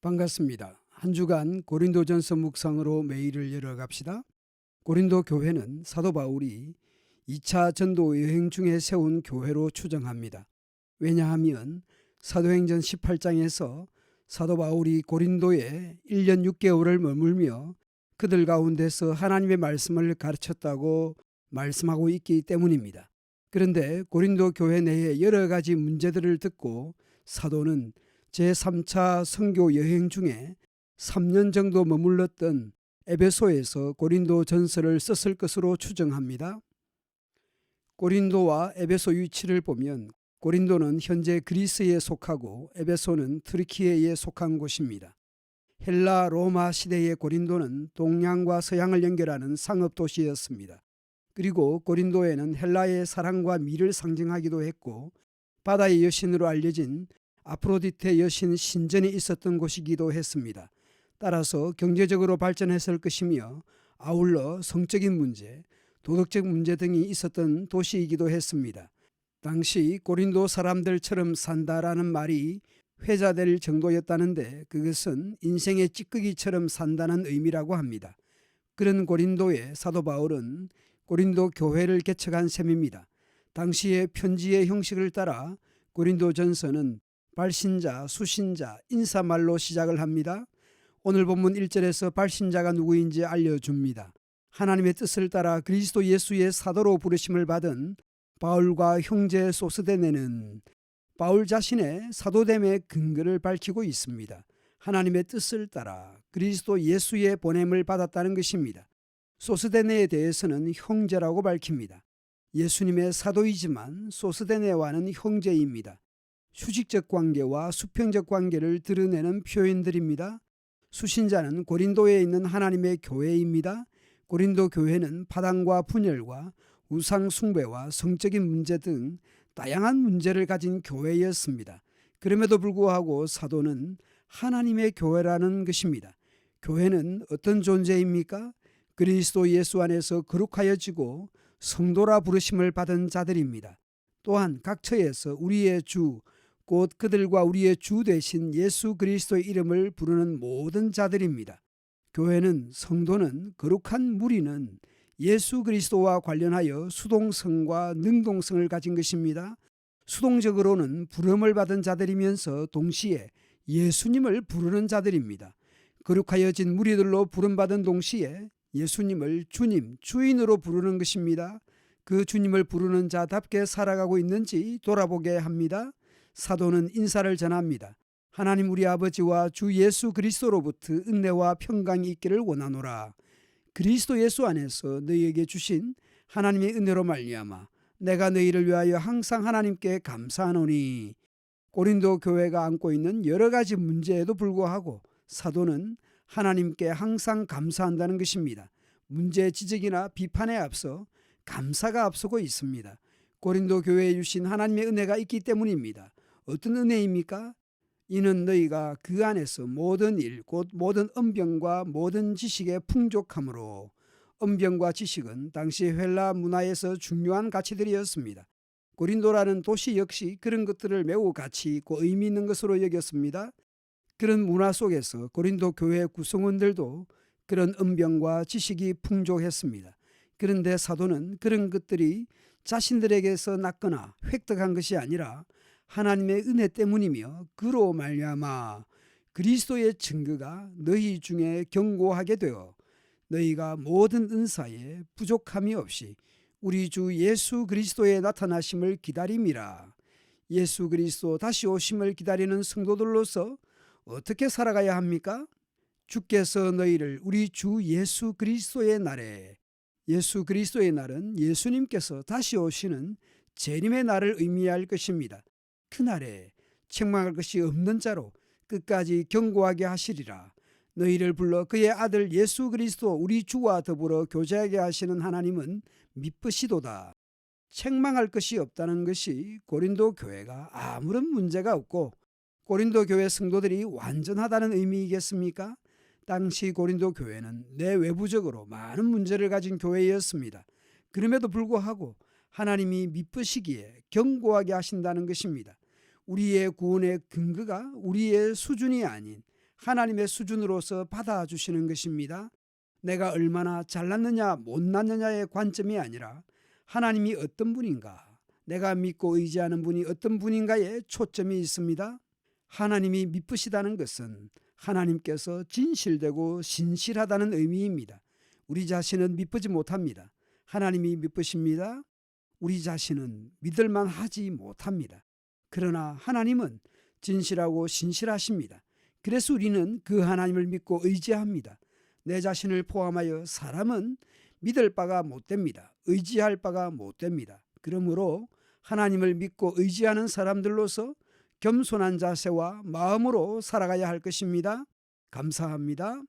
반갑습니다. 한 주간 고린도전서 묵상으로 매일을 열어갑시다. 고린도 교회는 사도 바울이 2차 전도 여행 중에 세운 교회로 추정합니다. 왜냐하면 사도행전 18장에서 사도 바울이 고린도에 1년 6개월을 머물며 그들 가운데서 하나님의 말씀을 가르쳤다고 말씀하고 있기 때문입니다. 그런데 고린도 교회 내에 여러 가지 문제들을 듣고 사도는 제3차 선교 여행 중에 3년 정도 머물렀던 에베소에서 고린도 전서를 썼을 것으로 추정합니다. 고린도와 에베소 위치를 보면 고린도는 현재 그리스에 속하고 에베소는 트르키에에 속한 곳입니다. 헬라 로마 시대의 고린도는 동양과 서양을 연결하는 상업도시였습니다. 그리고 고린도에는 헬라의 사랑과 미를 상징하기도 했고 바다의 여신으로 알려진 아프로디테 여신 신전이 있었던 곳이기도 했습니다. 따라서 경제적으로 발전했을 것이며 아울러 성적인 문제, 도덕적 문제 등이 있었던 도시이기도 했습니다. 당시 고린도 사람들처럼 산다라는 말이 회자될 정도였다는데 그것은 인생의 찌꺼기처럼 산다는 의미라고 합니다. 그런 고린도에 사도 바울은 고린도 교회를 개척한 셈입니다. 당시의 편지의 형식을 따라 고린도 전서는 발신자, 수신자, 인사말로 시작을 합니다. 오늘 본문 1절에서 발신자가 누구인지 알려줍니다. 하나님의 뜻을 따라 그리스도 예수의 사도로 부르심을 받은 바울과 형제 소스데네는 바울 자신의 사도됨의 근거를 밝히고 있습니다. 하나님의 뜻을 따라 그리스도 예수의 보냄을 받았다는 것입니다. 소스데네에 대해서는 형제라고 밝힙니다. 예수님의 사도이지만 소스데네와는 형제입니다. 수직적 관계와 수평적 관계를 드러내는 표현들입니다. 수신자는 고린도에 있는 하나님의 교회입니다. 고린도 교회는 파당과 분열과 우상 숭배와 성적인 문제 등 다양한 문제를 가진 교회였습니다. 그럼에도 불구하고 사도는 하나님의 교회라는 것입니다. 교회는 어떤 존재입니까? 그리스도 예수 안에서 거룩하여지고 성도라 부르심을 받은 자들입니다. 또한 각 처에서 우리의 주, 곧 그들과 우리의 주 되신 예수 그리스도의 이름을 부르는 모든 자들입니다. 교회는 성도는 거룩한 무리는 예수 그리스도와 관련하여 수동성과 능동성을 가진 것입니다. 수동적으로는 부름을 받은 자들이면서 동시에 예수님을 부르는 자들입니다. 거룩하여진 무리들로 부름받은 동시에 예수님을 주님, 주인으로 부르는 것입니다. 그 주님을 부르는 자답게 살아가고 있는지 돌아보게 합니다. 사도는 인사를 전합니다. 하나님 우리 아버지와 주 예수 그리스도로부터 은혜와 평강이 있기를 원하노라. 그리스도 예수 안에서 너희에게 주신 하나님의 은혜로 말미암아 내가 너희를 위하여 항상 하나님께 감사하노니. 고린도 교회가 안고 있는 여러 가지 문제에도 불구하고 사도는 하나님께 항상 감사한다는 것입니다. 문제 지적이나 비판에 앞서 감사가 앞서고 있습니다. 고린도 교회에 주신 하나님의 은혜가 있기 때문입니다. 어떤 은혜입니까? 이는 너희가 그 안에서 모든 일, 곧 모든 언병과 모든 지식에 풍족함으로. 언병과 지식은 당시 헬라 문화에서 중요한 가치들이었습니다. 고린도라는 도시 역시 그런 것들을 매우 가치 있고 의미 있는 것으로 여겼습니다. 그런 문화 속에서 고린도 교회 구성원들도 그런 언병과 지식이 풍족했습니다. 그런데 사도는 그런 것들이 자신들에게서 났거나 획득한 것이 아니라 하나님의 은혜 때문이며 그로 말미암아 그리스도의 증거가 너희 중에 견고하게 되어 너희가 모든 은사에 부족함이 없이 우리 주 예수 그리스도의 나타나심을 기다림이라. 예수 그리스도 다시 오심을 기다리는 성도들로서 어떻게 살아가야 합니까? 주께서 너희를 우리 주 예수 그리스도의 날에, 예수 그리스도의 날은 예수님께서 다시 오시는 재림의 날을 의미할 것입니다. 그날에 책망할 것이 없는 자로 끝까지 견고하게 하시리라. 너희를 불러 그의 아들 예수 그리스도 우리 주와 더불어 교제하게 하시는 하나님은 미쁘시도다. 책망할 것이 없다는 것이 고린도 교회가 아무런 문제가 없고 고린도 교회 성도들이 완전하다는 의미이겠습니까? 당시 고린도 교회는 내외부적으로 많은 문제를 가진 교회였습니다. 그럼에도 불구하고 하나님이 미쁘시기에 견고하게 하신다는 것입니다. 우리의 구원의 근거가 우리의 수준이 아닌 하나님의 수준으로서 받아주시는 것입니다. 내가 얼마나 잘났느냐 못났느냐의 관점이 아니라 하나님이 어떤 분인가, 내가 믿고 의지하는 분이 어떤 분인가에 초점이 있습니다. 하나님이 미쁘시다는 것은 하나님께서 진실되고 신실하다는 의미입니다. 우리 자신은 미쁘지 못합니다. 하나님이 미쁘십니다. 우리 자신은 믿을만 하지 못합니다. 그러나 하나님은 진실하고 신실하십니다. 그래서 우리는 그 하나님을 믿고 의지합니다. 내 자신을 포함하여 사람은 믿을 바가 못됩니다. 의지할 바가 못됩니다. 그러므로 하나님을 믿고 의지하는 사람들로서 겸손한 자세와 마음으로 살아가야 할 것입니다. 감사합니다.